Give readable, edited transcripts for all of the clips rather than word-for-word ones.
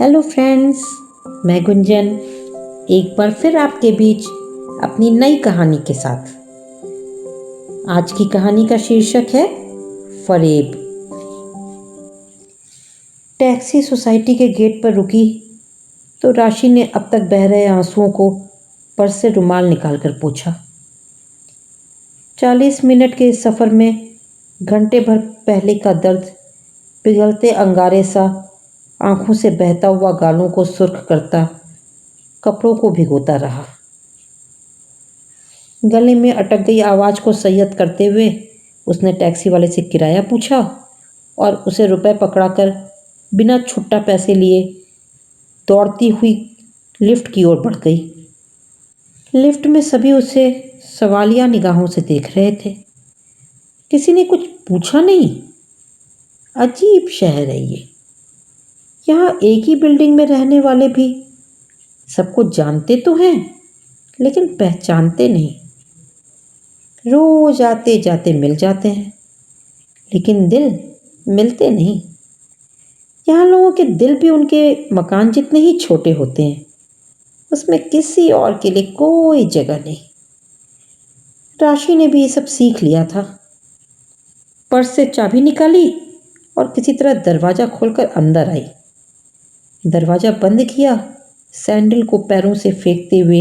Hello friends, मैं गुंजन एक बार फिर आपके बीच अपनी नई कहानी के साथ। आज की कहानी का शीर्षक है फरेब। टैक्सी सोसाइटी के गेट पर रुकी तो राशि ने अब तक बह रहे आंसुओं को पर्स से रुमाल निकालकर पूछा। 40 मिनट के इस सफ़र में घंटे भर पहले का दर्द पिघलते अंगारे सा आंखों से बहता हुआ गालों को सुर्ख करता, कपड़ों को भिगोता रहा। गले में अटक गई आवाज़ को संयत करते हुए उसने टैक्सी वाले से किराया पूछा और उसे रुपए पकड़ाकर बिना छुट्टा पैसे लिए दौड़ती हुई लिफ्ट की ओर बढ़ गई। लिफ्ट में सभी उसे सवालिया निगाहों से देख रहे थे। किसी ने कुछ पूछा नहीं। अजीब शहर है ये। यहाँ एक ही बिल्डिंग में रहने वाले भी सबको जानते तो हैं, लेकिन पहचानते नहीं। रोज आते जाते मिल जाते हैं, लेकिन दिल मिलते नहीं। यहाँ लोगों के दिल भी उनके मकान जितने ही छोटे होते हैं। उसमें किसी और के लिए कोई जगह नहीं। राशि ने भी ये सब सीख लिया था। पर्स से चाबी निकाली और किसी तरह दरवाज़ा खोलकर अंदर आई। दरवाज़ा बंद किया, सैंडल को पैरों से फेंकते हुए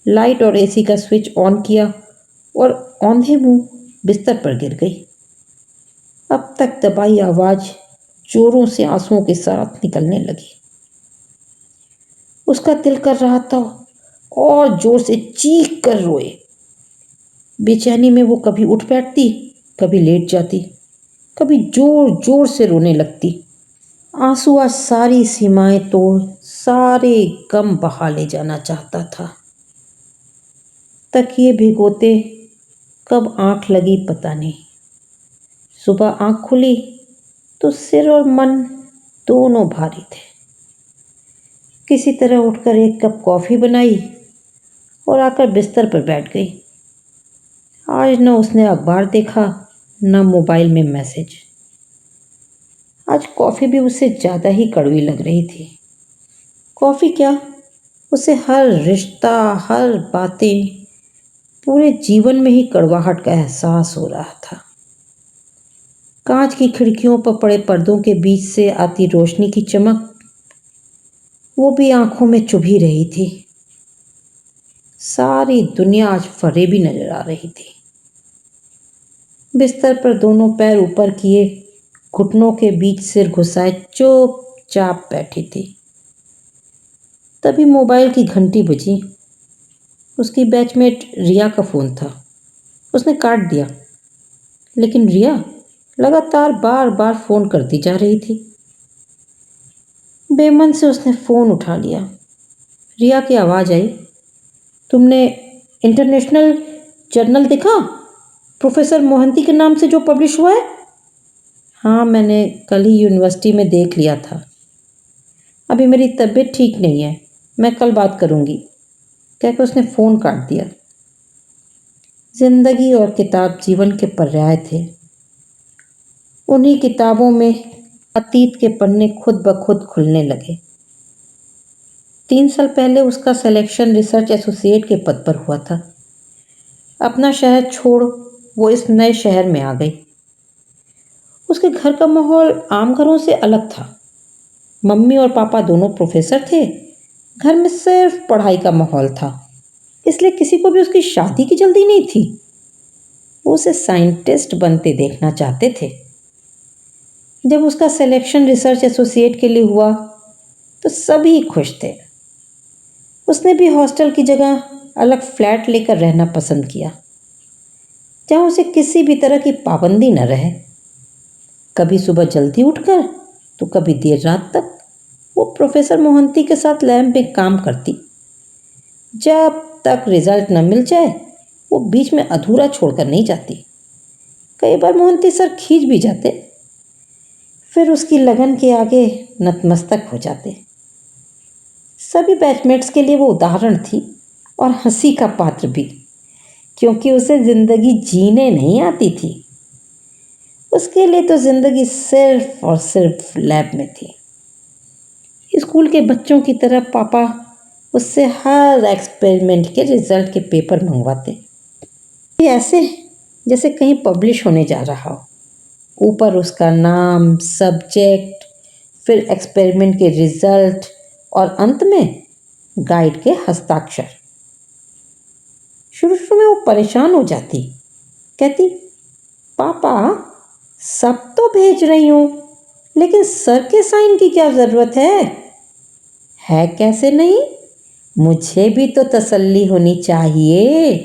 लाइट और एसी का स्विच ऑन किया और औंधे मुंह बिस्तर पर गिर गई। अब तक दबाई आवाज़ जोरों से आंसुओं के साथ निकलने लगी। उसका दिल कर रहा था और जोर से चीख कर रोए। बेचैनी में वो कभी उठ बैठती, कभी लेट जाती, कभी जोर जोर से रोने लगती। आंसू आज सारी सीमाएं तोड़ सारे गम बहा ले जाना चाहता था। तकिए भिगोते कब आंख लगी पता नहीं। सुबह आंख खुली तो सिर और मन दोनों भारी थे। किसी तरह उठकर एक कप कॉफ़ी बनाई और आकर बिस्तर पर बैठ गई। आज न उसने अखबार देखा, न मोबाइल में मैसेज। आज कॉफ़ी भी उससे ज़्यादा ही कड़वी लग रही थी। कॉफ़ी क्या, उसे हर रिश्ता, हर बातें, पूरे जीवन में ही कड़वाहट का एहसास हो रहा था। कांच की खिड़कियों पर पड़े पर्दों के बीच से आती रोशनी की चमक, वो भी आंखों में चुभी रही थी। सारी दुनिया आज फरेबी नजर आ रही थी। बिस्तर पर दोनों पैर ऊपर किए, घुटनों के बीच सिर घुसाए चुपचाप बैठी थी। तभी मोबाइल की घंटी बजी। उसकी बैचमेट रिया का फ़ोन था। उसने काट दिया, लेकिन रिया लगातार बार बार फ़ोन करती जा रही थी। बेमन से उसने फ़ोन उठा लिया। रिया की आवाज़ आई, तुमने इंटरनेशनल जर्नल देखा, प्रोफेसर मोहंती के नाम से जो पब्लिश हुआ है? हाँ, मैंने कल ही यूनिवर्सिटी में देख लिया था। अभी मेरी तबीयत ठीक नहीं है, मैं कल बात करूँगी, कहकर उसने फ़ोन काट दिया। ज़िंदगी और किताब जीवन के पर्याय थे। उन्हीं किताबों में अतीत के पन्ने खुद ब खुद खुलने लगे। 3 साल पहले उसका सिलेक्शन रिसर्च एसोसिएट के पद पर हुआ था। अपना शहर छोड़ वो इस नए शहर में आ गई। उसके घर का माहौल आम घरों से अलग था। मम्मी और पापा दोनों प्रोफेसर थे। घर में सिर्फ पढ़ाई का माहौल था, इसलिए किसी को भी उसकी शादी की जल्दी नहीं थी। वो उसे साइंटिस्ट बनते देखना चाहते थे। जब उसका सिलेक्शन रिसर्च एसोसिएट के लिए हुआ तो सभी खुश थे। उसने भी हॉस्टल की जगह अलग फ्लैट लेकर रहना पसंद किया, जहाँ उसे किसी भी तरह की पाबंदी न रहे। कभी सुबह जल्दी उठकर तो कभी देर रात तक वो प्रोफेसर मोहंती के साथ लैब में काम करती। जब तक रिजल्ट न मिल जाए वो बीच में अधूरा छोड़कर नहीं जाती। कई बार मोहंती सर खींच भी जाते, फिर उसकी लगन के आगे नतमस्तक हो जाते। सभी बैचमेट्स के लिए वो उदाहरण थी और हंसी का पात्र भी, क्योंकि उसे ज़िंदगी जीने नहीं आती थी। उसके लिए तो ज़िंदगी सिर्फ और सिर्फ लैब में थी। स्कूल के बच्चों की तरह पापा उससे हर एक्सपेरिमेंट के रिजल्ट के पेपर मंगवाते। ये ऐसे जैसे कहीं पब्लिश होने जा रहा हो। ऊपर उसका नाम, सब्जेक्ट, फिर एक्सपेरिमेंट के रिजल्ट और अंत में गाइड के हस्ताक्षर। शुरू शुरू में वो परेशान हो जाती, कहती, पापा सब तो भेज रही हूँ, लेकिन सर के साइन की क्या ज़रूरत है कैसे नहीं? मुझे भी तो तसल्ली होनी चाहिए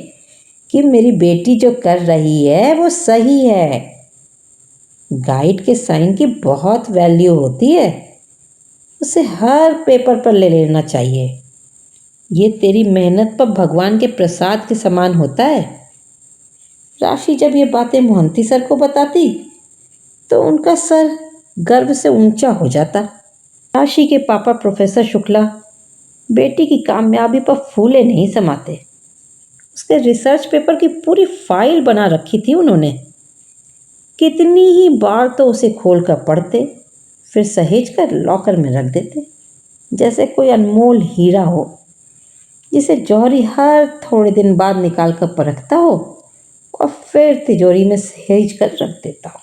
कि मेरी बेटी जो कर रही है वो सही है। गाइड के साइन की बहुत वैल्यू होती है, उसे हर पेपर पर ले लेना चाहिए। ये तेरी मेहनत पर भगवान के प्रसाद के समान होता है। राशि जब ये बातें मोहंती सर को बताती तो उनका सर गर्व से ऊंचा हो जाता। राशि के पापा प्रोफेसर शुक्ला बेटी की कामयाबी पर फूले नहीं समाते। उसके रिसर्च पेपर की पूरी फाइल बना रखी थी उन्होंने। कितनी ही बार तो उसे खोल कर पढ़ते, फिर सहेज कर लॉकर में रख देते, जैसे कोई अनमोल हीरा हो जिसे जौहरी हर थोड़े दिन बाद निकाल कर परखता हो और फिर तिजोरी में सहेज कर रख देता हो।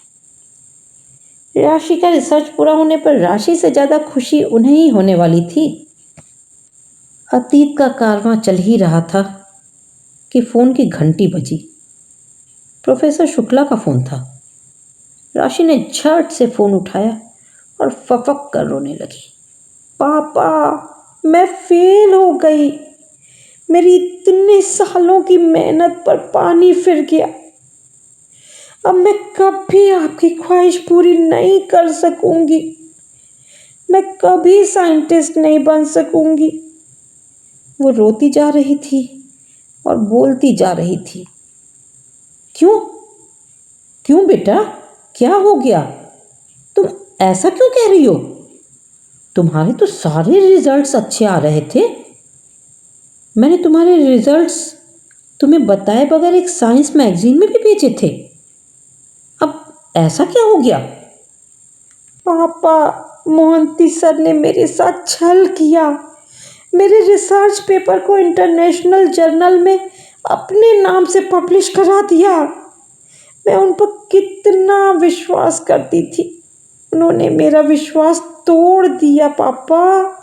राशि का रिसर्च पूरा होने पर राशि से ज़्यादा खुशी उन्हें ही होने वाली थी। अतीत का कारवां चल ही रहा था कि फ़ोन की घंटी बजी। प्रोफेसर शुक्ला का फ़ोन था। राशि ने झट से फ़ोन उठाया और फपक कर रोने लगी। पापा, मैं फेल हो गई। मेरी इतने सालों की मेहनत पर पानी फिर गया। अब मैं कभी आपकी ख्वाहिश पूरी नहीं कर सकूंगी। मैं कभी साइंटिस्ट नहीं बन सकूंगी। वो रोती जा रही थी और बोलती जा रही थी। क्यों क्यों बेटा, क्या हो गया? तुम ऐसा क्यों कह रही हो? तुम्हारे तो सारे रिजल्ट्स अच्छे आ रहे थे। मैंने तुम्हारे रिजल्ट्स तुम्हें बताए बगैर एक साइंस मैगजीन में भी भेजे थे। अब ऐसा क्या हो गया? पापा, मोहंती सर ने मेरे साथ छल किया। मेरे रिसर्च पेपर को इंटरनेशनल जर्नल में अपने नाम से पब्लिश करा दिया। मैं उन पर कितना विश्वास करती थी, उन्होंने मेरा विश्वास तोड़ दिया। पापा,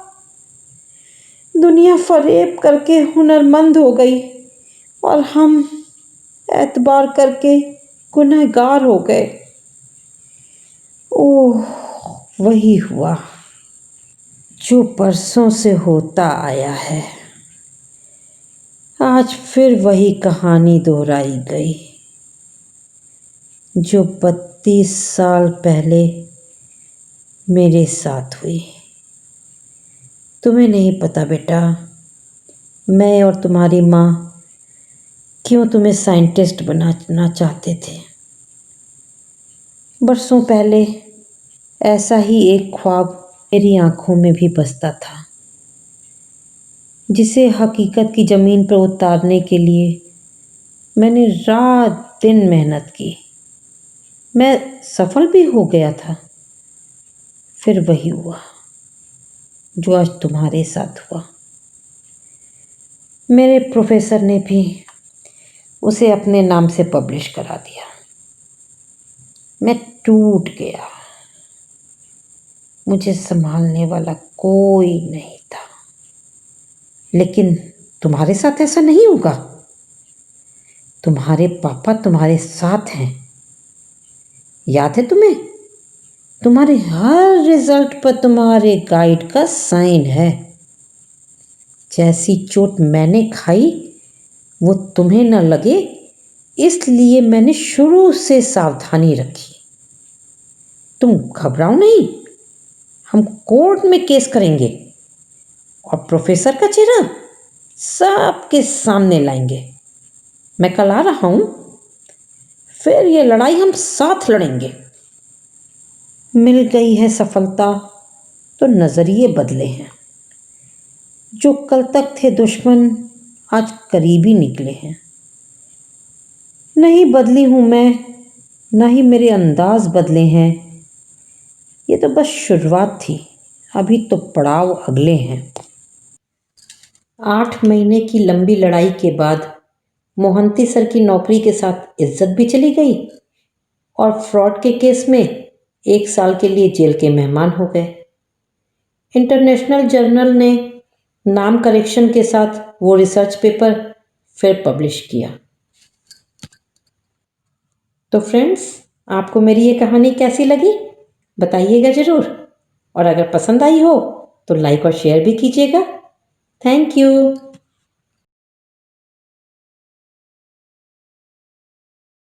दुनिया फरेब करके हुनरमंद हो गई और हम एतबार करके गुनहगार हो गए। ओह, वही हुआ जो परसों से होता आया है। आज फिर वही कहानी दोहराई गई जो 32 साल पहले मेरे साथ हुई। तुम्हें नहीं पता बेटा, मैं और तुम्हारी माँ क्यों तुम्हें साइंटिस्ट बनाना चाहते थे। बरसों पहले ऐसा ही एक ख्वाब मेरी आंखों में भी बसता था, जिसे हकीकत की ज़मीन पर उतारने के लिए मैंने रात दिन मेहनत की। मैं सफल भी हो गया था। फिर वही हुआ जो आज तुम्हारे साथ हुआ। मेरे प्रोफेसर ने भी उसे अपने नाम से पब्लिश करा दिया। मैं टूट गया। मुझे संभालने वाला कोई नहीं था। लेकिन तुम्हारे साथ ऐसा नहीं होगा। तुम्हारे पापा तुम्हारे साथ हैं। याद है तुम्हें? तुम्हारे हर रिजल्ट पर तुम्हारे गाइड का साइन है। जैसी चोट मैंने खाई वो तुम्हें न लगे, इसलिए मैंने शुरू से सावधानी रखी। तुम घबराओ नहीं, हम कोर्ट में केस करेंगे और प्रोफेसर का चेहरा सबके सामने लाएंगे। मैं कल आ रहा हूं, फिर ये लड़ाई हम साथ लड़ेंगे। मिल गई है सफलता तो नजरिए बदले हैं। जो कल तक थे दुश्मन आज करीबी निकले हैं। नहीं बदली हूं मैं, ना ही मेरे अंदाज बदले हैं। ये तो बस शुरुआत थी, अभी तो पड़ाव अगले हैं। 8 महीने की लंबी लड़ाई के बाद मोहंती सर की नौकरी के साथ इज्जत भी चली गई और फ्रॉड के केस में 1 साल के लिए जेल के मेहमान हो गए। इंटरनेशनल जर्नल ने नाम करेक्शन के साथ वो रिसर्च पेपर फिर पब्लिश किया। तो फ्रेंड्स, आपको मेरी ये कहानी कैसी लगी बताइएगा ज़रूर, और अगर पसंद आई हो तो लाइक और शेयर भी कीजिएगा। Thank you.